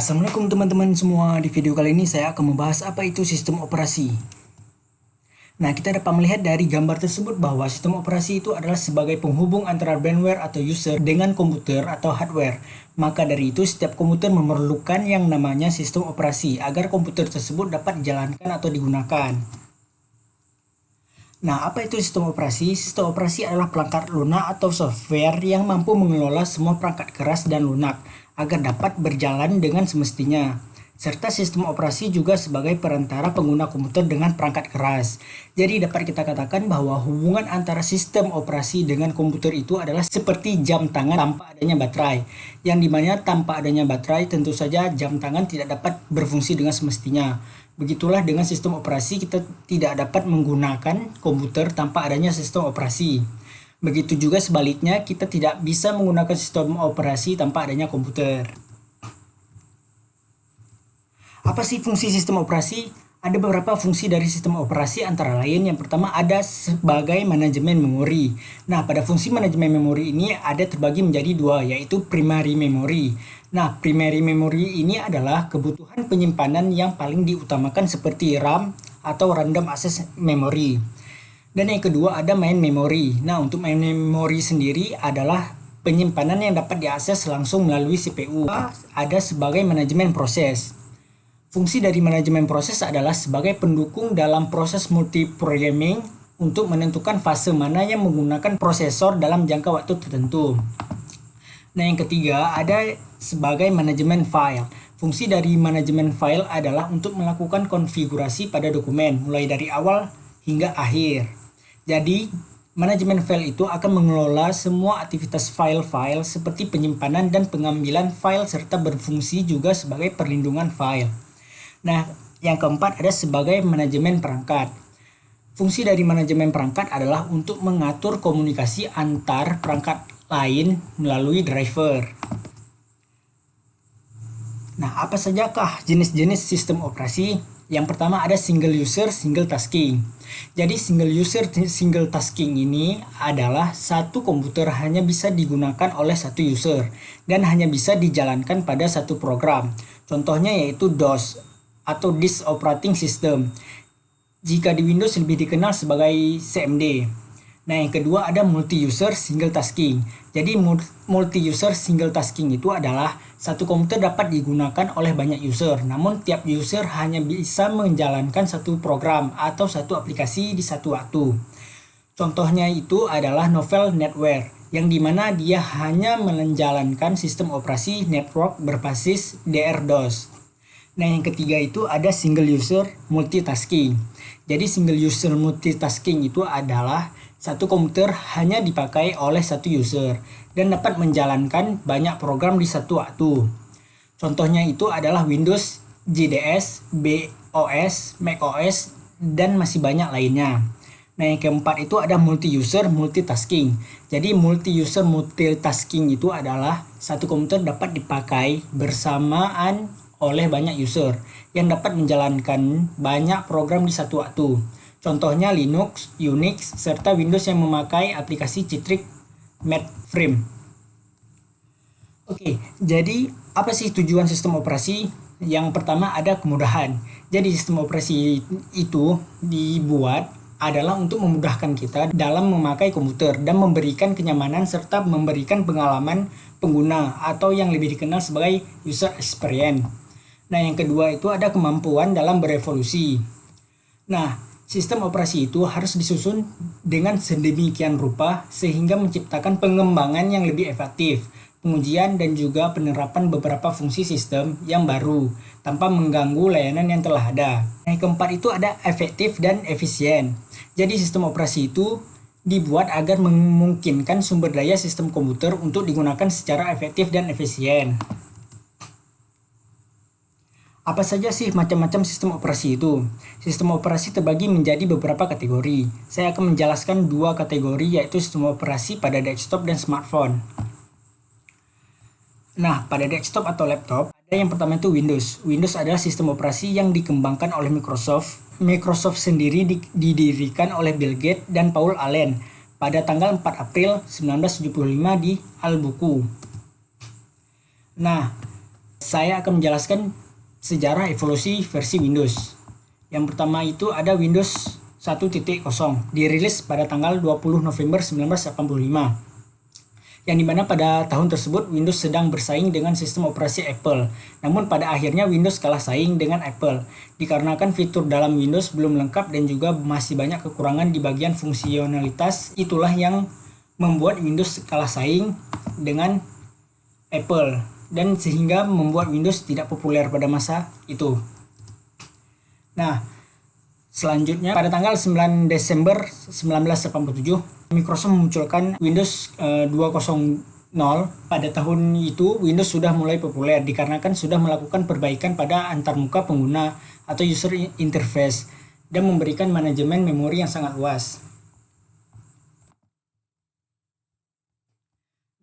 Assalamualaikum teman-teman semua. Di video kali ini saya akan membahas apa itu sistem operasi. Nah, kita dapat melihat dari gambar tersebut bahwa sistem operasi itu adalah sebagai penghubung antara firmware atau user dengan komputer atau hardware. Maka dari itu, setiap komputer memerlukan yang namanya sistem operasi agar komputer tersebut dapat dijalankan atau digunakan. Nah, apa itu sistem operasi? Sistem operasi adalah perangkat lunak atau software yang mampu mengelola semua perangkat keras dan lunak agar dapat berjalan dengan semestinya. Serta sistem operasi juga sebagai perantara pengguna komputer dengan perangkat keras. Jadi dapat kita katakan bahwa hubungan antara sistem operasi dengan komputer itu adalah seperti jam tangan tanpa adanya baterai. Yang dimana tanpa adanya baterai tentu saja jam tangan tidak dapat berfungsi dengan semestinya. Begitulah dengan sistem operasi, kita tidak dapat menggunakan komputer tanpa adanya sistem operasi. Begitu juga sebaliknya, kita tidak bisa menggunakan sistem operasi tanpa adanya komputer. Apa sih fungsi sistem operasi? Ada beberapa fungsi dari sistem operasi, antara lain yang pertama ada sebagai manajemen memori. Nah, pada fungsi manajemen memori ini ada terbagi menjadi dua, yaitu primary memory. Nah, primary memory ini adalah kebutuhan penyimpanan yang paling diutamakan seperti RAM atau random access memory. Dan yang kedua ada main memory. Nah, untuk main memory sendiri adalah penyimpanan yang dapat diakses langsung melalui CPU. Ada sebagai manajemen proses. Fungsi dari manajemen proses adalah sebagai pendukung dalam proses multiprogramming untuk menentukan fase mana yang menggunakan prosesor dalam jangka waktu tertentu. Nah, yang ketiga ada sebagai manajemen file. Fungsi dari manajemen file adalah untuk melakukan konfigurasi pada dokumen mulai dari awal hingga akhir. Jadi, manajemen file itu akan mengelola semua aktivitas file-file seperti penyimpanan dan pengambilan file serta berfungsi juga sebagai perlindungan file. Nah, yang keempat ada sebagai manajemen perangkat. Fungsi dari manajemen perangkat adalah untuk mengatur komunikasi antar perangkat lain melalui driver. Nah, apa sajakah jenis-jenis sistem operasi? Yang pertama ada single user, single tasking. Jadi single user, single tasking ini adalah satu komputer hanya bisa digunakan oleh satu user dan hanya bisa dijalankan pada satu program. Contohnya yaitu DOS atau Disk Operating System. Jika di Windows lebih dikenal sebagai CMD. Nah, yang kedua ada multi-user single tasking. Jadi multi-user single tasking itu adalah satu komputer dapat digunakan oleh banyak user, namun tiap user hanya bisa menjalankan satu program atau satu aplikasi di satu waktu. Contohnya itu adalah novel NetWare, yang dimana dia hanya menjalankan sistem operasi network berbasis DR-DOS. Nah, yang ketiga itu ada single user multitasking. Jadi single user multitasking itu adalah satu komputer hanya dipakai oleh satu user dan dapat menjalankan banyak program di satu waktu. Contohnya itu adalah Windows, JDS, BOS, macOS, dan masih banyak lainnya. Nah, yang keempat itu ada multi-user multitasking. Jadi multi-user multitasking itu adalah satu komputer dapat dipakai bersamaan oleh banyak user yang dapat menjalankan banyak program di satu waktu. Contohnya Linux, Unix, serta Windows yang memakai aplikasi Citrix Mainframe. Oke, jadi apa sih tujuan sistem operasi? Yang pertama ada kemudahan. Jadi sistem operasi itu dibuat adalah untuk memudahkan kita dalam memakai komputer dan memberikan kenyamanan serta memberikan pengalaman pengguna atau yang lebih dikenal sebagai user experience. Nah, yang kedua itu ada kemampuan dalam berevolusi. Nah, sistem operasi itu harus disusun dengan sedemikian rupa sehingga menciptakan pengembangan yang lebih efektif, pengujian dan juga penerapan beberapa fungsi sistem yang baru tanpa mengganggu layanan yang telah ada. Yang keempat itu ada efektif dan efisien. Jadi sistem operasi itu dibuat agar memungkinkan sumber daya sistem komputer untuk digunakan secara efektif dan efisien. Apa saja sih macam-macam sistem operasi itu? Sistem operasi terbagi menjadi beberapa kategori. Saya akan menjelaskan dua kategori, yaitu sistem operasi pada desktop dan smartphone. Nah, pada desktop atau laptop, ada yang pertama itu Windows. Windows adalah sistem operasi yang dikembangkan oleh Microsoft. Microsoft sendiri didirikan oleh Bill Gates dan Paul Allen pada tanggal 4 April 1975 di Albuquerque. Nah, Saya akan menjelaskan sejarah evolusi versi Windows. Yang pertama itu ada Windows 1.0, dirilis pada tanggal 20 November 1985. Yang dimana pada tahun tersebut Windows sedang bersaing dengan sistem operasi Apple. Namun pada akhirnya Windows kalah saing dengan Apple, dikarenakan fitur dalam Windows belum lengkap dan juga masih banyak kekurangan di bagian fungsionalitas. Itulah yang membuat Windows kalah saing dengan Apple, dan sehingga membuat Windows tidak populer pada masa itu. Nah, selanjutnya pada tanggal 9 Desember 1987, Microsoft memunculkan Windows 2.0. Pada tahun itu, Windows sudah mulai populer dikarenakan sudah melakukan perbaikan pada antarmuka pengguna atau user interface dan memberikan manajemen memori yang sangat luas.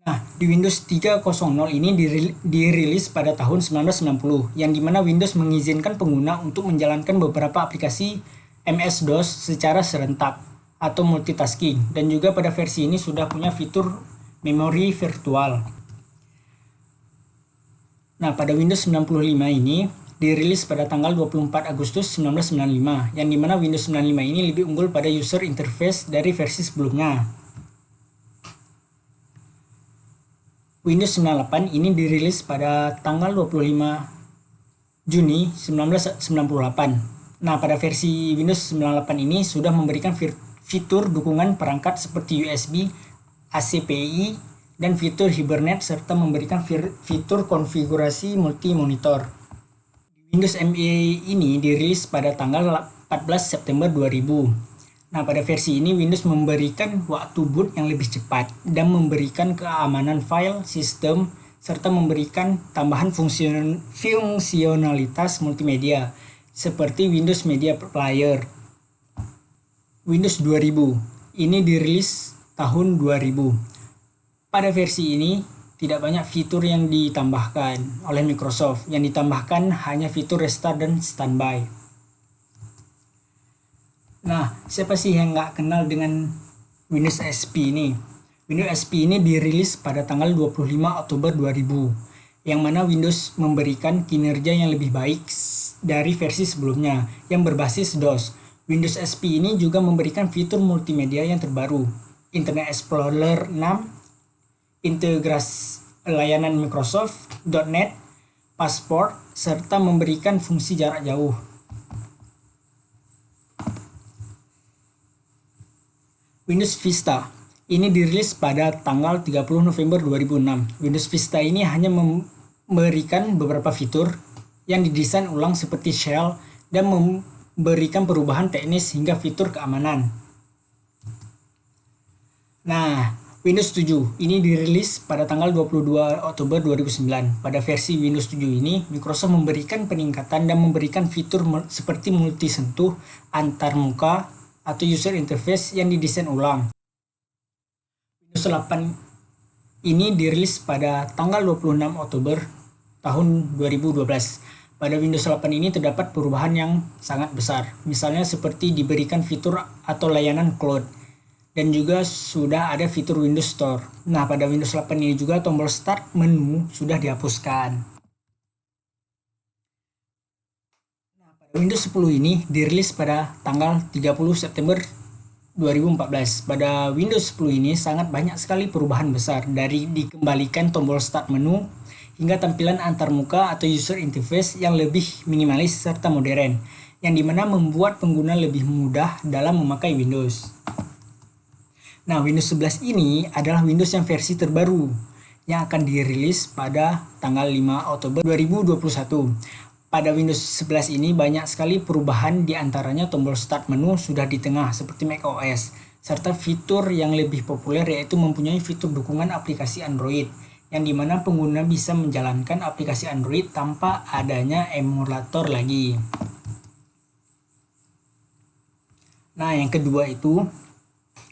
Nah, di Windows 3.0 ini dirilis pada tahun 1990, yang dimana Windows mengizinkan pengguna untuk menjalankan beberapa aplikasi MS-DOS secara serentak atau multitasking, dan juga pada versi ini sudah punya fitur memori virtual. Nah, pada Windows 95 ini dirilis pada tanggal 24 Agustus 1995, yang dimana Windows 95 ini lebih unggul pada user interface dari versi sebelumnya. Windows 98 ini dirilis pada tanggal 25 Juni 1998. Nah, pada versi Windows 98 ini sudah memberikan fitur dukungan perangkat seperti USB, ACPI, dan fitur Hibernate, serta memberikan fitur konfigurasi multi-monitor. Windows ME ini dirilis pada tanggal 14 September 2000. Nah, pada versi ini Windows memberikan waktu boot yang lebih cepat dan memberikan keamanan file sistem serta memberikan tambahan fungsionalitas multimedia seperti Windows Media Player. Windows 2000 ini dirilis tahun 2000. Pada versi ini tidak banyak fitur yang ditambahkan oleh Microsoft. Yang ditambahkan hanya fitur restart dan standby. Nah, siapa sih yang nggak kenal dengan Windows XP ini? Windows XP ini dirilis pada tanggal 25 Oktober 2000, yang mana Windows memberikan kinerja yang lebih baik dari versi sebelumnya yang berbasis DOS. Windows XP ini juga memberikan fitur multimedia yang terbaru, Internet Explorer 6, integrasi layanan Microsoft, .NET, Passport, serta memberikan fungsi jarak jauh. Windows Vista ini dirilis pada tanggal 30 November 2006. Windows Vista ini hanya memberikan beberapa fitur yang didesain ulang seperti shell dan memberikan perubahan teknis hingga fitur keamanan. Nah, Windows 7 ini dirilis pada tanggal 22 Oktober 2009. Pada versi Windows 7 ini, Microsoft memberikan peningkatan dan memberikan fitur seperti multi sentuh, antarmuka, atau user interface yang didesain ulang. Windows 8 ini dirilis pada tanggal 26 Oktober tahun 2012. Pada Windows 8 ini terdapat perubahan yang sangat besar, misalnya seperti diberikan fitur atau layanan cloud, dan juga sudah ada fitur Windows Store. Nah, pada Windows 8 ini juga tombol start menu sudah dihapuskan. Windows 10 ini dirilis pada tanggal 30 September 2014. Pada Windows 10 ini sangat banyak sekali perubahan besar, dari dikembalikan tombol start menu hingga tampilan antarmuka atau user interface yang lebih minimalis serta modern, yang dimana membuat pengguna lebih mudah dalam memakai Windows. Nah, Windows 11 ini adalah Windows yang versi terbaru yang akan dirilis pada tanggal 5 Oktober 2021. Pada Windows 11 ini banyak sekali perubahan, diantaranya tombol start menu sudah di tengah seperti macOS, serta fitur yang lebih populer yaitu mempunyai fitur dukungan aplikasi Android, yang dimana pengguna bisa menjalankan aplikasi Android tanpa adanya emulator lagi. Nah, yang kedua itu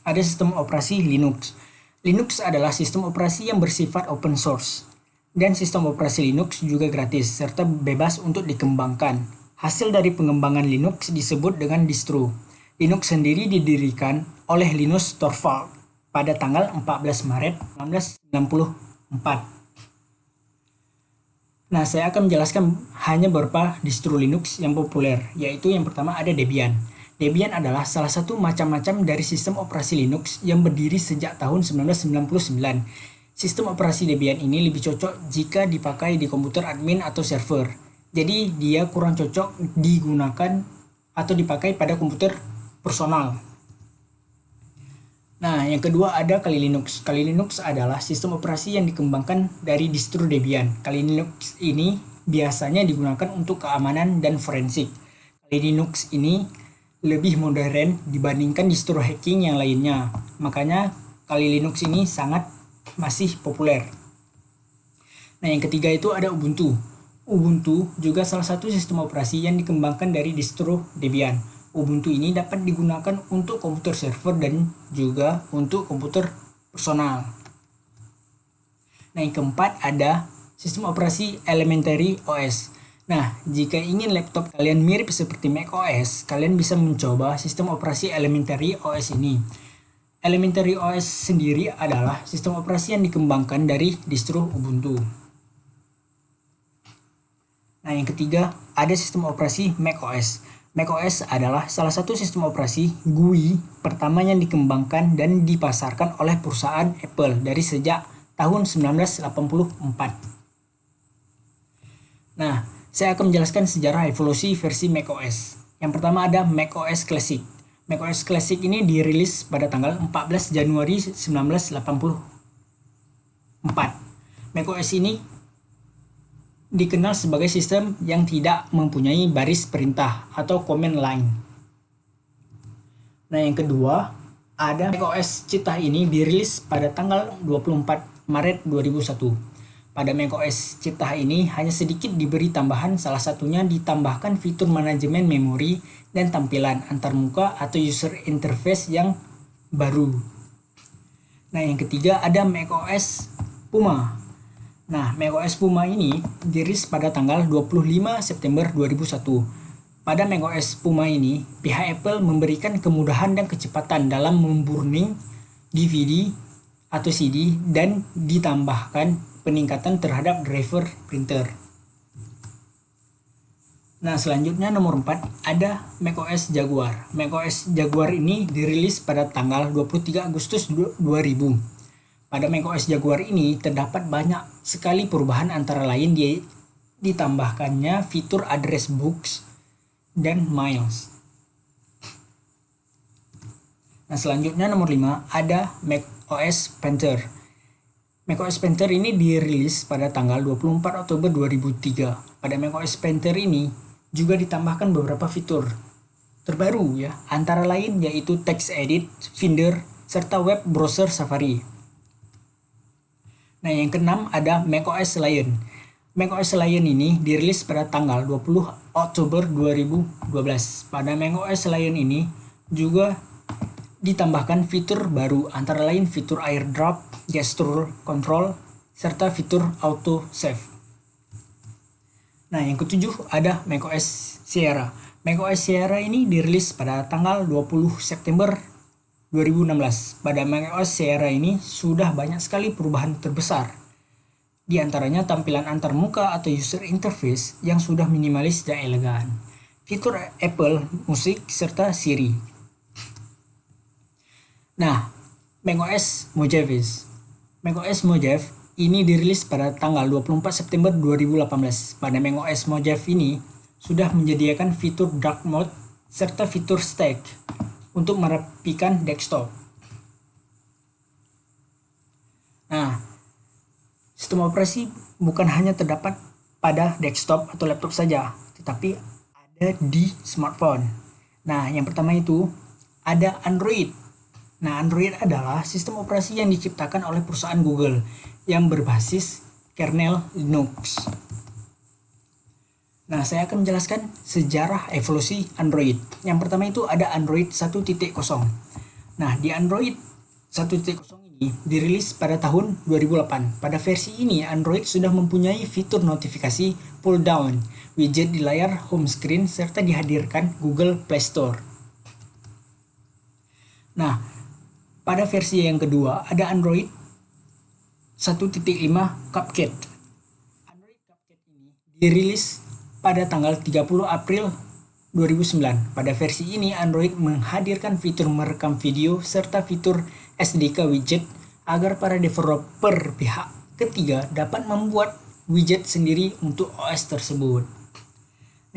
ada sistem operasi Linux. Linux adalah sistem operasi yang bersifat open source. Dan sistem operasi Linux juga gratis, serta bebas untuk dikembangkan. Hasil dari pengembangan Linux disebut dengan distro. Linux sendiri didirikan oleh Linus Torvalds pada tanggal 14 Maret 1994. Nah, saya akan menjelaskan hanya beberapa distro Linux yang populer, yaitu yang pertama ada Debian. Debian adalah salah satu macam-macam dari sistem operasi Linux yang berdiri sejak tahun 1999. Sistem operasi Debian ini lebih cocok jika dipakai di komputer admin atau server. Jadi, dia kurang cocok digunakan atau dipakai pada komputer personal. Nah, yang kedua ada Kali Linux. Kali Linux adalah sistem operasi yang dikembangkan dari distro Debian. Kali Linux ini biasanya digunakan untuk keamanan dan forensik. Kali Linux ini lebih modern dibandingkan distro hacking yang lainnya. Makanya Kali Linux ini sangat masih populer. Nah, yang ketiga itu ada Ubuntu. Ubuntu juga salah satu sistem operasi yang dikembangkan dari distro Debian. Ubuntu ini dapat digunakan untuk komputer server dan juga untuk komputer personal. Nah, yang keempat ada sistem operasi Elementary OS. Nah, jika ingin laptop kalian mirip seperti Mac OS, kalian bisa mencoba sistem operasi Elementary OS ini. Elementary OS sendiri adalah sistem operasi yang dikembangkan dari distro Ubuntu. Nah, yang ketiga ada sistem operasi macOS. macOS adalah salah satu sistem operasi GUI pertama yang dikembangkan dan dipasarkan oleh perusahaan Apple dari sejak tahun 1984. Nah, saya akan menjelaskan sejarah evolusi versi macOS. Yang pertama ada macOS Classic. macOS Classic ini dirilis pada tanggal 14 Januari 1984. macOS ini dikenal sebagai sistem yang tidak mempunyai baris perintah atau command line. Nah, yang kedua ada macOS Cheetah. Ini dirilis pada tanggal 24 Maret 2001. Pada macOS Cheetah ini hanya sedikit diberi tambahan, salah satunya ditambahkan fitur manajemen memori dan tampilan antarmuka atau user interface yang baru. Nah, yang ketiga ada macOS Puma. Nah, macOS Puma ini dirilis pada tanggal 25 September 2001. Pada macOS Puma ini, pihak Apple memberikan kemudahan dan kecepatan dalam memburning DVD atau CD dan ditambahkan peningkatan terhadap driver printer. Nah, selanjutnya nomor 4 ada macOS Jaguar. macOS Jaguar ini dirilis pada tanggal 23 Agustus 2000. Pada macOS Jaguar ini terdapat banyak sekali perubahan, antara lain ditambahkannya fitur address books dan miles. Nah, selanjutnya nomor 5 ada macOS Panther. macOS Panther ini dirilis pada tanggal 24 Oktober 2003. Pada macOS Panther ini juga ditambahkan beberapa fitur terbaru ya, antara lain yaitu text edit, Finder, serta web browser Safari. Nah, yang keenam ada macOS Lion. macOS Lion ini dirilis pada tanggal 20 Oktober 2012. Pada macOS Lion ini juga ditambahkan fitur baru, antara lain fitur airdrop, gesture control, serta fitur auto save. Nah, yang ketujuh ada macOS Sierra. macOS Sierra ini dirilis pada tanggal 20 September 2016. Pada macOS Sierra ini sudah banyak sekali perubahan terbesar. Di antaranya tampilan antarmuka atau user interface yang sudah minimalis dan elegan, fitur Apple Music, serta Siri. Nah, macOS Mojave. macOS Mojave ini dirilis pada tanggal 24 September 2018. Pada macOS Mojave ini sudah menyediakan fitur dark mode serta fitur stack untuk merapikan desktop. Nah, sistem operasi bukan hanya terdapat pada desktop atau laptop saja, tetapi ada di smartphone. Nah, yang pertama itu ada Android. Nah, Android adalah sistem operasi yang diciptakan oleh perusahaan Google yang berbasis kernel Linux. Nah, saya akan menjelaskan sejarah evolusi Android. Yang pertama itu ada Android 1.0. Nah, di Android 1.0 ini dirilis pada tahun 2008. Pada versi ini, Android sudah mempunyai fitur notifikasi pull down, widget di layar home screen, serta dihadirkan Google Play Store. Nah, pada versi yang kedua ada Android 1.5 CupCat. Android CupCat ini dirilis pada tanggal 30 April 2009. Pada versi ini, Android menghadirkan fitur merekam video serta fitur SDK widget agar para developer pihak ketiga dapat membuat widget sendiri untuk OS tersebut.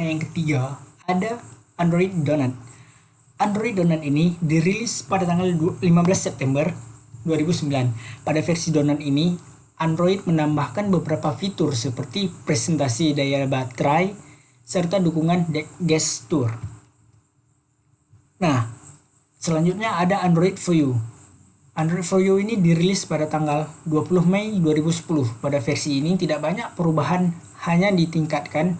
Nah, yang ketiga ada Android Donut. Android Donut ini dirilis pada tanggal 15 September 2009. Pada versi Donut ini, Android menambahkan beberapa fitur seperti presentasi daya baterai serta dukungan gestur. Nah, selanjutnya ada Android For You. Android For You ini dirilis pada tanggal 20 Mei 2010. Pada versi ini tidak banyak perubahan, hanya ditingkatkan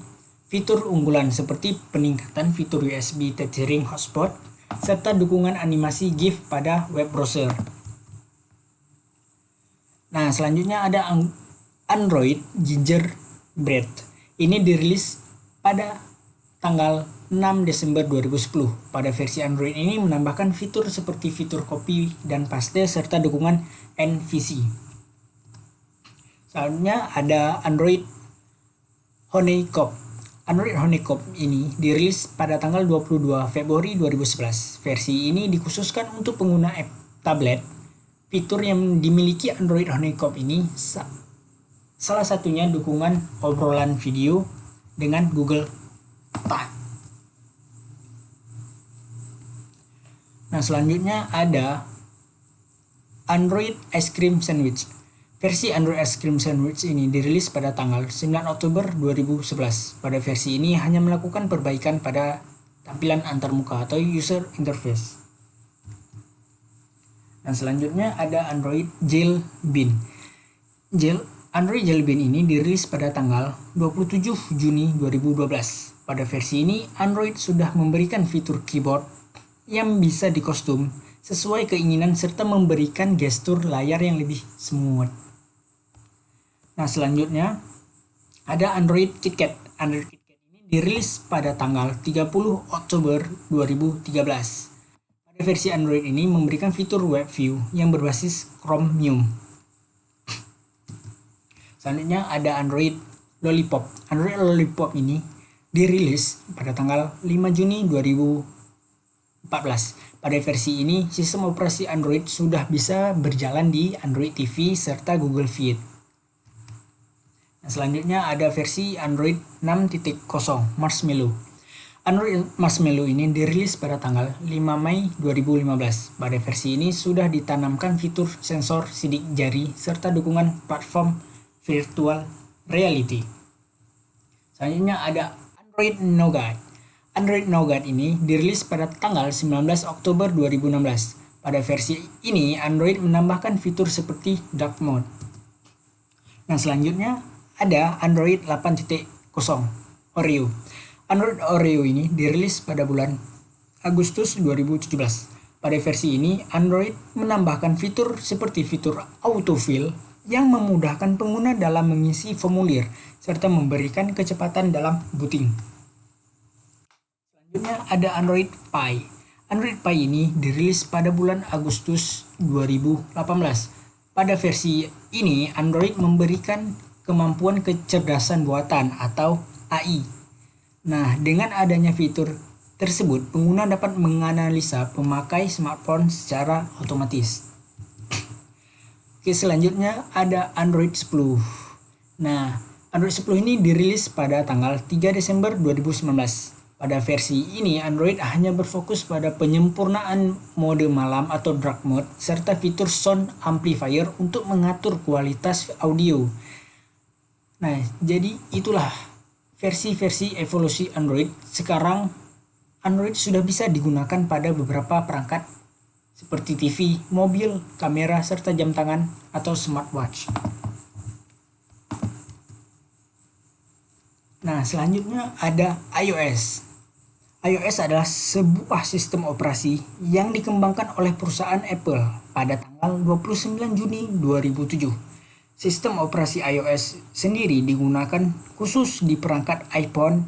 fitur unggulan seperti peningkatan fitur USB tethering hotspot serta dukungan animasi GIF pada web browser. Nah, selanjutnya ada Android Gingerbread. Ini dirilis pada tanggal 6 Desember 2010. Pada versi Android ini menambahkan fitur seperti fitur copy dan paste serta dukungan NVC. Selanjutnya ada Android Honeycomb. Android Honeycomb ini dirilis pada tanggal 22 Februari 2011. Versi ini dikhususkan untuk pengguna app tablet. Fitur yang dimiliki Android Honeycomb ini salah satunya dukungan obrolan video dengan Google Talk. Nah, selanjutnya ada Android Ice Cream Sandwich. Versi Android Ice Cream Sandwich ini dirilis pada tanggal 9 Oktober 2011. Pada versi ini hanya melakukan perbaikan pada tampilan antarmuka atau user interface. Dan selanjutnya ada Android Jelly Bean. Android Jelly Bean ini dirilis pada tanggal 27 Juni 2012. Pada versi ini, Android sudah memberikan fitur keyboard yang bisa dikostum sesuai keinginan serta memberikan gestur layar yang lebih smooth. Nah, selanjutnya ada Android KitKat. Android KitKat ini dirilis pada tanggal 30 Oktober 2013. Pada versi Android ini memberikan fitur web view yang berbasis Chromium. Selanjutnya ada Android Lollipop. Android Lollipop ini dirilis pada tanggal 5 Juni 2014. Pada versi ini, sistem operasi Android sudah bisa berjalan di Android TV serta Google Fit. Nah, selanjutnya ada versi Android 6.0 Marshmallow. Android Marshmallow ini dirilis pada tanggal 5 Mei 2015. Pada versi ini sudah ditanamkan fitur sensor sidik jari serta dukungan platform virtual reality. Selanjutnya ada Android Nougat. Android Nougat ini dirilis pada tanggal 19 Oktober 2016. Pada versi ini, Android menambahkan fitur seperti dark mode. Nah, selanjutnya ada Android 8.0 Oreo. Android Oreo ini dirilis pada bulan Agustus 2017. Pada versi ini, Android menambahkan fitur seperti fitur autofill yang memudahkan pengguna dalam mengisi formulir serta memberikan kecepatan dalam booting. Selanjutnya ada Android Pie. Android Pie ini dirilis pada bulan Agustus 2018. Pada versi ini, Android memberikan kemampuan kecerdasan buatan atau AI. Nah, dengan adanya fitur tersebut, pengguna dapat menganalisa pemakai smartphone secara otomatis. Oke, selanjutnya ada Android 10. Nah, Android 10 ini dirilis pada tanggal 3 Desember 2019. Pada versi ini, Android hanya berfokus pada penyempurnaan mode malam atau dark mode serta fitur sound amplifier untuk mengatur kualitas audio. Nah, jadi itulah versi-versi evolusi Android. Sekarang Android sudah bisa digunakan pada beberapa perangkat seperti TV, mobil, kamera, serta jam tangan atau smartwatch. Nah, selanjutnya ada iOS. iOS adalah sebuah sistem operasi yang dikembangkan oleh perusahaan Apple pada tanggal 29 Juni 2007. Sistem operasi iOS sendiri digunakan khusus di perangkat iPhone,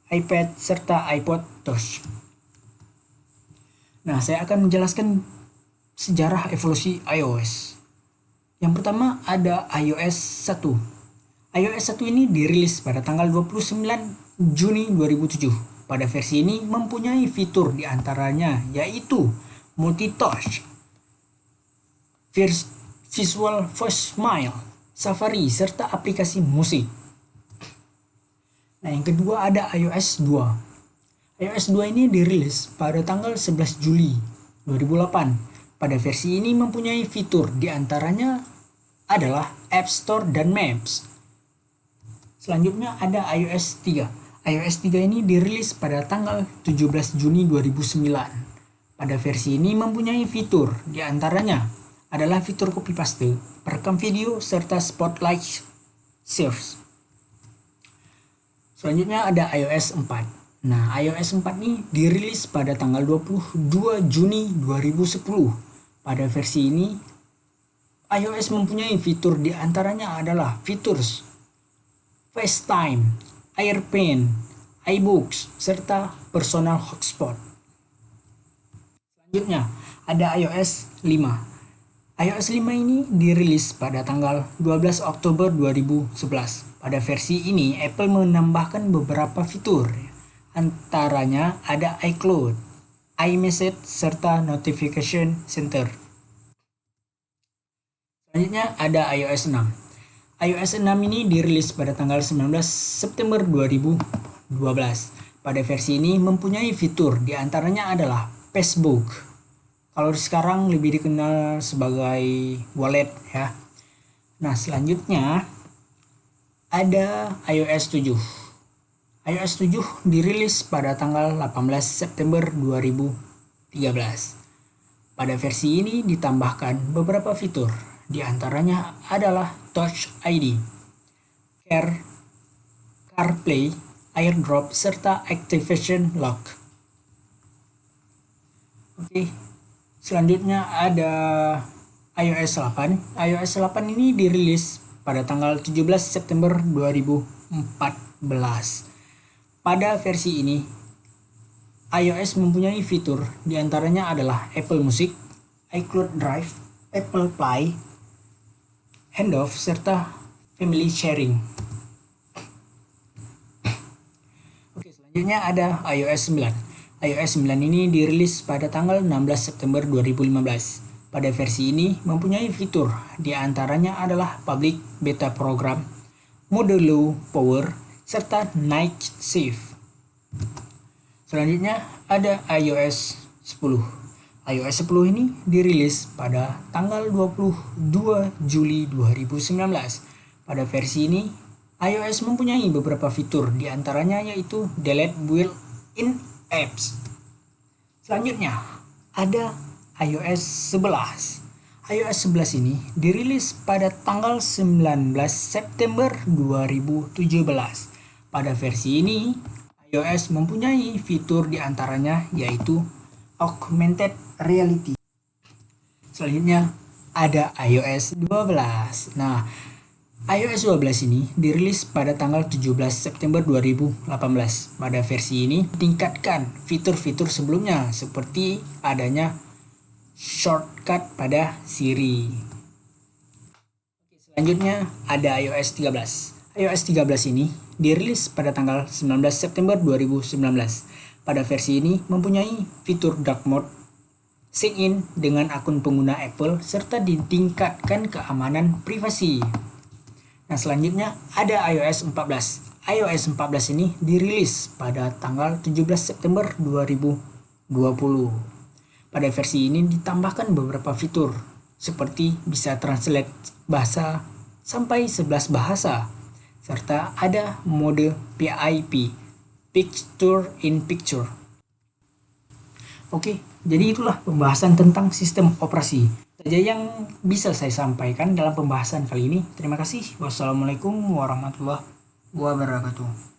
iPad, serta iPod Touch. Nah, saya akan menjelaskan sejarah evolusi iOS. Yang pertama ada iOS 1. iOS 1 ini dirilis pada tanggal 29 Juni 2007. Pada versi ini mempunyai fitur diantaranya yaitu multitouch, visual voice mail, Safari, serta aplikasi musik. Nah, yang kedua ada iOS 2. iOS 2 ini dirilis pada tanggal 11 Juli 2008. Pada versi ini mempunyai fitur diantaranya adalah App Store dan Maps. Selanjutnya ada iOS 3. iOS 3 ini dirilis pada tanggal 17 Juni 2009. Pada versi ini mempunyai fitur diantaranya adalah fitur copy paste, perekam video, serta spotlight search. Selanjutnya ada iOS 4. Nah, iOS 4 ini dirilis pada tanggal 22 Juni 2010. Pada versi ini, iOS mempunyai fitur diantaranya adalah fitur FaceTime, AirPlane, iBooks, serta personal hotspot. Selanjutnya, ada iOS 5. iOS 5 ini dirilis pada tanggal 12 Oktober 2011. Pada versi ini, Apple menambahkan beberapa fitur. Antaranya ada iCloud, iMessage, serta Notification Center. Selanjutnya ada iOS 6. iOS 6 ini dirilis pada tanggal 19 September 2012. Pada versi ini mempunyai fitur diantaranya adalah Facebook. Kalau sekarang lebih dikenal sebagai wallet ya. Nah, selanjutnya ada iOS 7. iOS 7 dirilis pada tanggal 18 September 2013. Pada versi ini ditambahkan beberapa fitur. Di antaranya adalah Touch ID, CarPlay, AirDrop, serta Activation Lock. Oke. Selanjutnya ada iOS 8. iOS 8 ini dirilis pada tanggal 17 September 2014. Pada versi ini, iOS mempunyai fitur diantaranya adalah Apple Music, iCloud Drive, Apple Play, Handoff, serta Family Sharing. Oke, selanjutnya ada iOS 9. iOS 9 ini dirilis pada tanggal 16 September 2015. Pada versi ini mempunyai fitur diantaranya adalah Public Beta Program, mode Low Power, serta Night Shift. Selanjutnya ada iOS 10. iOS 10 ini dirilis pada tanggal 22 Juli 2019. Pada versi ini iOS mempunyai beberapa fitur diantaranya yaitu Delete Built-in Apps. Selanjutnya ada iOS 11. iOS 11 ini dirilis pada tanggal 19 September 2017. Pada versi ini iOS mempunyai fitur diantaranya yaitu Augmented Reality. Selanjutnya ada iOS 12. Nah, iOS 12 ini dirilis pada tanggal 17 September 2018. Pada versi ini tingkatkan fitur-fitur sebelumnya seperti adanya shortcut pada Siri. Selanjutnya ada iOS 13. iOS 13 ini dirilis pada tanggal 19 September 2019. Pada versi ini mempunyai fitur dark mode, sign-in dengan akun pengguna Apple, serta ditingkatkan keamanan privasi. Nah, selanjutnya ada iOS 14. iOS 14 ini dirilis pada tanggal 17 September 2020. Pada versi ini ditambahkan beberapa fitur seperti bisa translate bahasa sampai 11 bahasa, serta ada mode PIP, Picture in Picture. Oke, jadi itulah pembahasan tentang sistem operasi saja yang bisa saya sampaikan dalam pembahasan kali ini. Terima kasih. Wassalamualaikum warahmatullahi wabarakatuh.